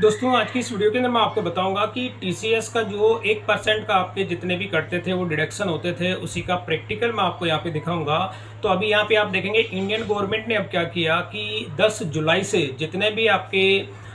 दोस्तों आज की इस वीडियो के अंदर मैं आपको बताऊंगा कि टीसीएस का जो 1% का आपके जितने भी कटते थे वो डिडक्शन होते थे उसी का प्रैक्टिकल मैं आपको यहाँ पे दिखाऊंगा। तो अभी यहाँ पे आप देखेंगे इंडियन गवर्नमेंट ने अब क्या किया कि 10 जुलाई से जितने भी आपके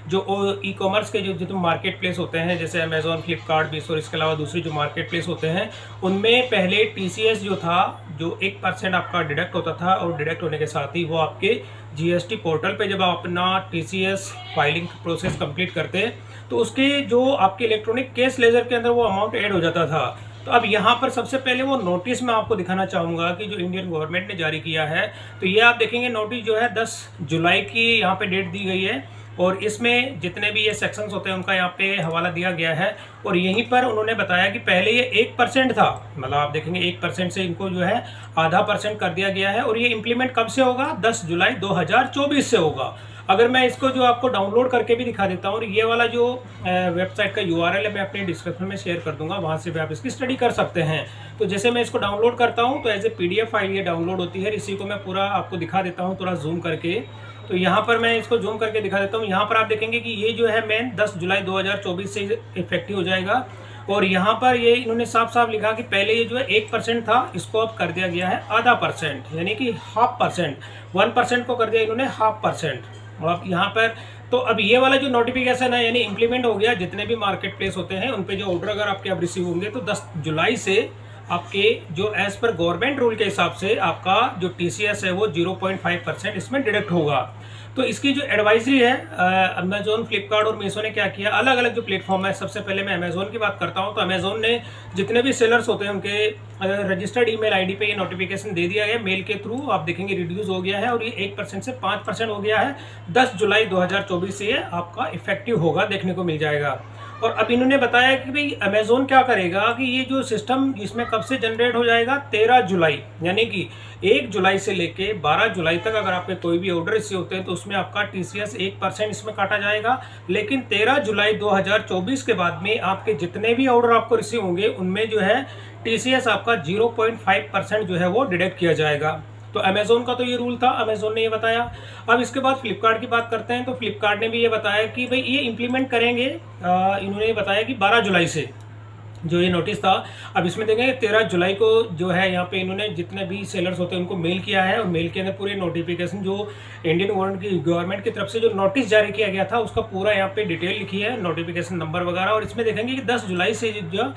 जो ई कॉमर्स के जो जितने मार्केट प्लेस होते हैं जैसे अमेजोन, फ्लिपकार्ट, मीशो और इसके अलावा दूसरी जो मार्केट प्लेस होते हैं उनमें पहले टीसीएस जो था जो 1% आपका डिडक्ट होता था और डिडक्ट होने के साथ ही वो आपके जीएसटी पोर्टल पे जब आप अपना टीसीएस फाइलिंग प्रोसेस कंप्लीट करते तो उसके जो आपके इलेक्ट्रॉनिक केस लेजर के अंदर वो अमाउंट ऐड हो जाता था। तो अब यहाँ पर सबसे पहले वो नोटिस मैं आपको दिखाना चाहूँगा कि जो इंडियन गवर्नमेंट ने जारी किया है। तो ये आप देखेंगे नोटिस जो है 10 जुलाई की यहाँ पे डेट दी गई है और इसमें जितने भी ये सेक्शंस होते हैं उनका यहाँ पे हवाला दिया गया है। और यहीं पर उन्होंने बताया कि पहले ये 1% था, मतलब आप देखेंगे 1% से इनको जो है आधा % कर दिया गया है और ये इम्प्लीमेंट कब से होगा, 10 जुलाई 2024 से होगा। अगर मैं इसको जो आपको डाउनलोड करके भी दिखा देता हूँ और ये वाला जो वेबसाइट का URL है मैं अपने डिस्क्रिप्शन में शेयर कर दूंगा, वहाँ से भी आप इसकी स्टडी कर सकते हैं। तो जैसे मैं इसको डाउनलोड करता हूँ तो एज ए PDF फाइल ये डाउनलोड होती है। इसी को मैं पूरा आपको दिखा देता हूँ थोड़ा जूम करके। तो यहाँ पर मैं इसको जूम करके दिखा देता हूँ। यहाँ पर आप देखेंगे कि ये जो है मेन 10 जुलाई 2024 से इफेक्टिव हो जाएगा। और यहाँ पर ये इन्होंने साफ साफ लिखा कि पहले ये जो है 1% था इसको अब कर दिया गया है आधा %, यानी कि 0.5%। 1% को कर दिया इन्होंने 0.5%। और अब यहाँ पर तो अब ये वाला जो नोटिफिकेशन है यानी इम्प्लीमेंट हो गया। जितने भी मार्केट प्लेस होते हैं उन पे जो ऑर्डर अगर आपके अब रिसीव होंगे तो 10 जुलाई से आपके जो एज पर गवर्नमेंट रूल के हिसाब से आपका जो टीसीएस है वो 0.5% इसमें डिडक्ट होगा। तो इसकी जो एडवाइजरी है अमेजोन, फ्लिपकार्ट और मीशो ने क्या किया, अलग अलग जो प्लेटफॉर्म है। सबसे पहले मैं अमेजोन की बात करता हूं तो अमेजोन ने जितने भी सेलर्स होते हैं उनके रजिस्टर्ड ईमेल आईडी पे ये नोटिफिकेशन दे दिया है मेल के थ्रू। आप देखेंगे रिड्यूस हो गया है और ये 1% से 5% हो गया है। 10 जुलाई 2024 से ये आपका इफेक्टिव होगा, देखने को मिल जाएगा। और अब इन्होंने बताया कि भाई अमेजोन क्या करेगा कि ये जो सिस्टम इसमें कब से जनरेट हो जाएगा, 13 जुलाई, यानी कि 1 जुलाई से लेके 12 जुलाई तक अगर आपके कोई भी ऑर्डर रिसीव होते हैं तो उसमें आपका टीसीएस 1% इसमें काटा जाएगा। लेकिन 13 जुलाई 2024 के बाद में आपके जितने भी ऑर्डर आपको रिसीव होंगे उनमें जो है टीसीएस आपका 0.5% जो है वो डिडक्ट किया जाएगा। तो अमेजोन का तो ये रूल था, अमेजोन ने ये बताया। अब इसके बाद फ्लिपकार्ट की बात करते हैं तो फ्लिपकार्ट ने भी ये बताया कि भाई ये इम्प्लीमेंट करेंगे। इन्होंने ये बताया कि 12 जुलाई से जो ये नोटिस था। अब इसमें देखेंगे 13 जुलाई को जो है यहाँ पे इन्होंने जितने भी सेलर्स होते हैं उनको मेल किया है और मेल के अंदर पूरे नोटिफिकेशन जो इंडियन गवर्नमेंट की तरफ से जो नोटिस जारी किया गया था उसका पूरा यहाँ पे डिटेल लिखी है, नोटिफिकेशन नंबर वगैरह। और इसमें देखेंगे कि 10 जुलाई से जो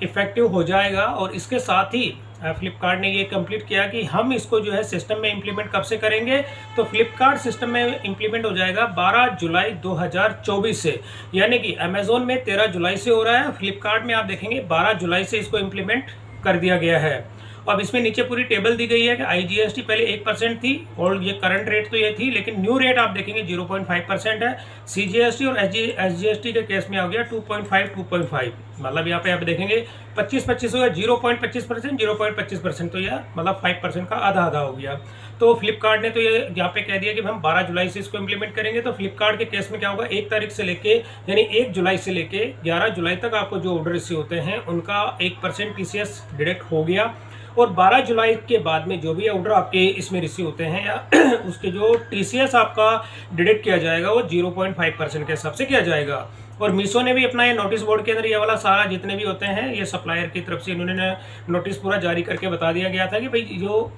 इफेक्टिव हो जाएगा। और इसके साथ ही फ्लिपकार्ट ने ये कंप्लीट किया कि हम इसको जो है सिस्टम में इंप्लीमेंट कब से करेंगे, तो फ्लिपकार्ट सिस्टम में इंप्लीमेंट हो जाएगा 12 जुलाई 2024 से। यानी कि अमेजोन में 13 जुलाई से हो रहा है, फ्लिपकार्ट में आप देखेंगे 12 जुलाई से इसको इंप्लीमेंट कर दिया गया है। अब इसमें नीचे पूरी टेबल दी गई है कि आईजीएसटी पहले 1% थी और ये करंट रेट तो ये थी, लेकिन न्यू रेट आप देखेंगे 0.5% है। सीजीएसटी और एसजीएसटी के केस में आ गया 2.5, मतलब यहाँ पे आप देखेंगे 25 हो गया, 0.25%, 0.25%, तो यह मतलब 5% का आधा आधा हो गया। तो फ्लिपकार्ट ने तो ये यहाँ पे कह दिया कि हम 12 जुलाई से इसको इम्प्लीमेंट करेंगे। तो फ्लिपकार्ट के केस में क्या होगा, 1 तारीख से लेके यानी 1 जुलाई से लेके 11 जुलाई तक आपको जो ऑर्डर रिसीव होते हैं उनका 1% टीसीएस डिडक्ट हो गया। और 12 जुलाई के बाद में जो भी ऑर्डर आपके इसमें रिसीव होते हैं या उसके जो टीसीएस आपका डिडक्ट किया जाएगा वो 0.5% के हिसाब से किया जाएगा। और मीशो ने भी अपना ये नोटिस बोर्ड के अंदर ये वाला सारा जितने भी होते हैं ये सप्लायर की तरफ से इन्होंने नोटिस पूरा जारी करके बता दिया गया था कि भाई जो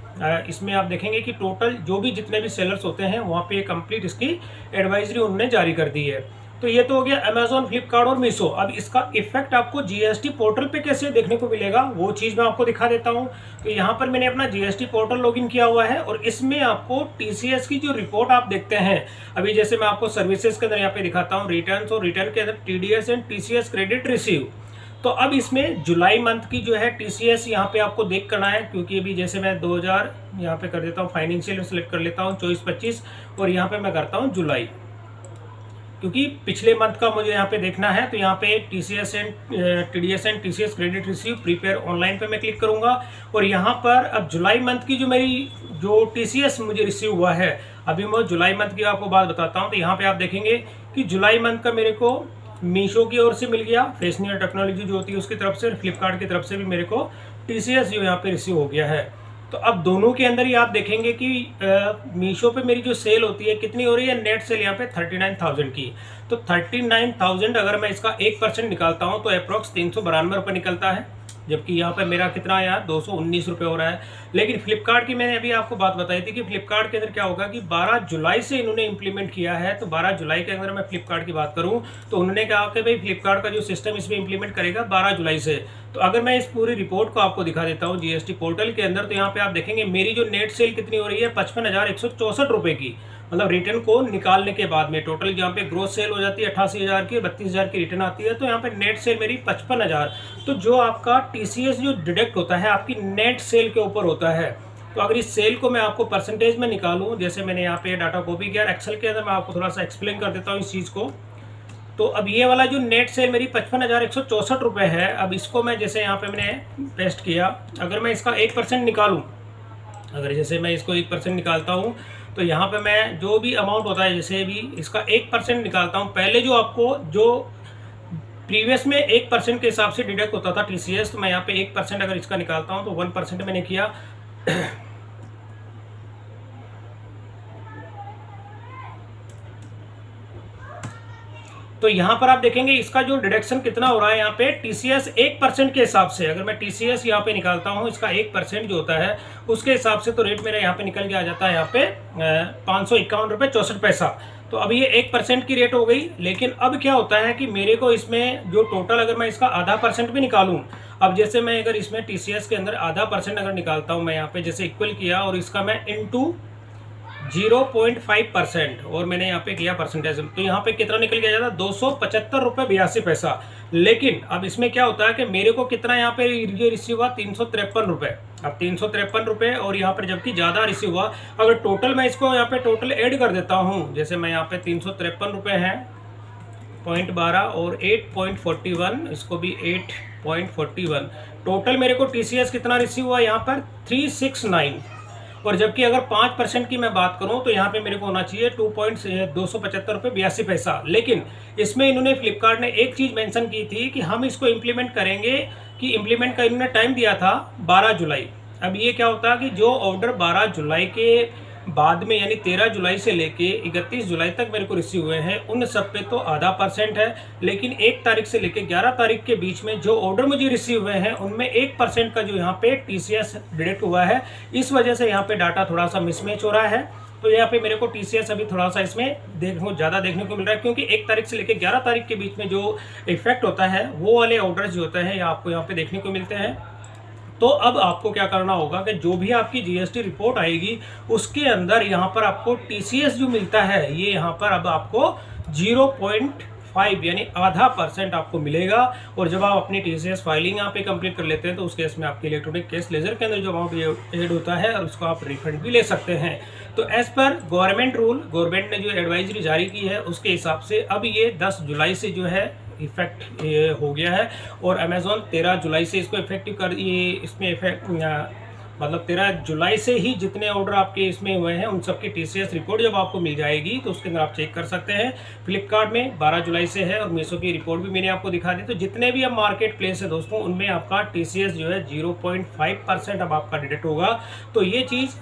इसमें आप देखेंगे कि टोटल जो भी जितने भी सेलर्स होते हैं वहाँ पे कंप्लीट इसकी एडवाइजरी उन्होंने जारी कर दी है। तो ये तो हो गया अमेजोन, फ्लिपकार्ट और मीशो। अब इसका इफेक्ट आपको जीएसटी पोर्टल पे कैसे देखने को मिलेगा वो चीज़ मैं आपको दिखा देता हूँ। तो यहाँ पर मैंने अपना जीएसटी पोर्टल लॉगिन किया हुआ है और इसमें आपको टीसीएस की जो रिपोर्ट आप देखते हैं, अभी जैसे मैं आपको सर्विसेज के अंदर यहाँ पे दिखाता हूँ रिटर्न, और रिटर्न के अंदर TDS and TCS credit receive. तो अब इसमें जुलाई मंथ की जो है टीसीएस यहाँ पे आपको देख करना है, क्योंकि अभी जैसे मैं 2000 यहाँ पे कर देता हूँ, फाइनेंशियल सेलेक्ट कर लेता हूँ 24-25 और यहाँ पे मैं करता हूँ जुलाई, क्योंकि पिछले मंथ का मुझे यहाँ पे देखना है। तो यहाँ पे TCS and TDS and TCS credit receive prepare online पे मैं क्लिक करूंगा और यहाँ पर अब जुलाई मंथ की जो मेरी जो टीसीएस मुझे रिसीव हुआ है, अभी मैं जुलाई मंथ की आपको बात बताता हूँ। तो यहाँ पे आप देखेंगे कि जुलाई मंथ का मेरे को मीशो की ओर से मिल गया, फेशनियर टेक्नोलॉजी जो होती है उसकी तरफ से, फ्लिपकार्ट की तरफ से भी मेरे को टीसीएस जो यहाँ पे रिसीव हो गया है। तो अब दोनों के अंदर ही आप देखेंगे कि मीशो पे मेरी जो सेल होती है कितनी हो रही है, नेट सेल यहाँ पे 39,000 की। तो 39,000 अगर मैं इसका 1% निकालता हूँ तो अप्रॉक्स 392 रुपये निकलता है, जबकि यहाँ पे मेरा कितना है यार 219 रुपये हो रहा है। लेकिन फ्लिपकार्ट की मैंने अभी आपको बात बताई थी कि फ्लिपकार्ट के अंदर क्या होगा कि 12 जुलाई से इन्होंने इंप्लीमेंट किया है। तो 12 जुलाई के अंदर मैं फ्लिपकार्ट की बात करूँ तो उन्होंने कहा कि भाई फ्लिपकार्ट का जो सिस्टम इसमें इंप्लीमेंट करेगा 12 जुलाई से। तो अगर मैं इस पूरी रिपोर्ट को आपको दिखा देता हूँ जीएसटी पोर्टल के अंदर, तो यहाँ पे आप देखेंगे मेरी जो नेट सेल कितनी हो रही है 55,164 रुपये की, मतलब रिटर्न को निकालने के बाद में टोटल यहाँ पे ग्रोस सेल हो जाती है 88,000 की, 32,000 की रिटर्न आती है। तो यहाँ पे नेट सेल मेरी 55,000। तो जो आपका टीसीएस जो डिडक्ट होता है आपकी नेट सेल के ऊपर होता है। तो अगर इस सेल को मैं आपको परसेंटेज में निकालूं, जैसे मैंने यहाँ पे डाटा कॉपी किया एक्सेल के अंदर, मैं आपको थोड़ा सा एक्सप्लेन कर देता हूँ इस चीज़ को। तो अब ये वाला जो नेट सेल मेरी 55,164 रुपये है, अब इसको मैं जैसे यहाँ पे मैंने पेस्ट किया, अगर मैं इसका 1% निकालूँ, अगर जैसे मैं इसको 1% निकालता हूँ तो यहाँ पे मैं जो भी अमाउंट होता है जैसे भी इसका 1% निकालता हूँ, पहले जो आपको जो प्रीवियस में 1% के हिसाब से डिडक्ट होता था टीसीएस, तो मैं यहाँ पे 1% अगर इसका निकालता हूँ तो 1% मैंने किया तो यहाँ पर आप देखेंगे इसका जो डिडक्शन कितना हो रहा है यहाँ पे टीसीएस 1% के हिसाब से। अगर मैं टीसीएस यहाँ पे निकालता हूँ इसका 1% जो होता है उसके हिसाब से, तो रेट मेरा यहाँ पे निकल के आ जाता है यहाँ पे 551.64 रुपये। तो अब ये 1% की रेट हो गई। लेकिन अब क्या होता है कि मेरे को इसमें जो टोटल अगर मैं इसका आधा % भी निकालूं, अब जैसे मैं अगर इसमें टीसीएस के अंदर आधा % अगर निकालता हूँ, मैं यहाँ पे जैसे इक्वल किया और इसका मैं इंटू 0.5% और मैंने यहाँ पे किया परसेंटेज, तो यहाँ पे कितना निकल गया जाता है 275.82 रुपये। लेकिन अब इसमें क्या होता है कि मेरे को कितना यहाँ पे ये रिसीव हुआ 353 रुपये। अब 353 रुपये और यहाँ पर जबकि ज़्यादा रिसीव हुआ, अगर टोटल मैं इसको यहाँ पे टोटल ऐड कर देता हूँ, जैसे मैं यहाँ पे 353 रुपये है 0.12 और 8.41, इसको भी 8.41, टोटल मेरे को टीसीएस कितना रिसीव हुआ यहाँ पर 369। और जबकि अगर 5% की मैं बात करूं तो यहाँ पे मेरे को होना चाहिए 275 रुपये 82 पैसा। लेकिन इसमें इन्होंने फ्लिपकार्ट ने एक चीज़ मेंशन की थी कि हम इसको इम्प्लीमेंट करेंगे, कि इम्प्लीमेंट का इन्होंने टाइम दिया था 12 जुलाई। अब ये क्या होता है कि जो ऑर्डर 12 जुलाई के बाद में यानी 13 जुलाई से लेके 31 जुलाई तक मेरे को रिसीव हुए हैं, उन सब पे तो आधा % है। लेकिन 1 तारीख से लेके 11 तारीख के बीच में जो ऑर्डर मुझे रिसीव हुए हैं उनमें 1% का जो यहाँ पे टीसीएस डिडक्ट हुआ है। इस वजह से यहाँ पे डाटा थोड़ा सा मिसमैच हो रहा है। तो यहाँ पे मेरे को टीसीएस अभी थोड़ा सा इसमें ज़्यादा देखने को मिल रहा है, क्योंकि 1 तारीख से लेकर 11 तारीख के बीच में जो इफेक्ट होता है वो वाले ऑर्डर्स जो होते हैं आपको यहाँ पे देखने को मिलते हैं। तो अब आपको क्या करना होगा कि जो भी आपकी जीएसटी रिपोर्ट आएगी उसके अंदर यहाँ पर आपको टीसीएस जो मिलता है ये यहाँ पर अब आपको 0.5 यानी आधा % आपको मिलेगा। और जब आप अपनी टीसीएस फाइलिंग यहाँ पे कंप्लीट कर लेते हैं तो उस केस में आपके इलेक्ट्रॉनिक केस लेजर के अंदर जो अमाउंट ऐड होता है और उसको आप रिफंड भी ले सकते हैं। तो as per government rule, government ने जो एडवाइजरी जारी की है उसके हिसाब से अब ये 10 जुलाई से जो है इफेक्ट हो गया है। और अमेज़ॉन 13 जुलाई से इसको इफेक्टिव कर ये इसमें इफेक्ट मतलब 13 जुलाई से ही जितने ऑर्डर आपके इसमें हुए हैं उन सबकी टीसीएस रिपोर्ट जब आपको मिल जाएगी तो उसके अंदर आप चेक कर सकते हैं। फ्लिपकार्ट में 12 जुलाई से है और मीशो की रिपोर्ट भी मैंने आपको दिखा दी। तो जितने भी अब मार्केट प्लेस है दोस्तों उनमें आपका टीसीएस जो है 0.5% अब आपका डिडक्ट होगा। तो ये चीज़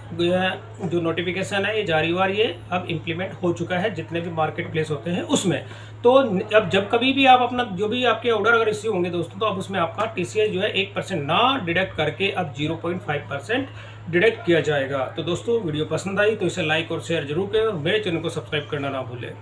जो नोटिफिकेशन है ये जारी हुआ, ये अब इम्प्लीमेंट हो चुका है जितने भी मार्केट प्लेस होते हैं उसमें। तो अब जब कभी भी आप अपना जो भी आपके ऑर्डर अगर रिसीव होंगे दोस्तों तो अब उसमें आपका टीसीएस जो है 1% ना डिडक्ट करके अब 0.5% डिडक्ट किया जाएगा। तो दोस्तों वीडियो पसंद आई तो इसे लाइक और शेयर जरूर करें और मेरे चैनल को सब्सक्राइब करना ना भूलें।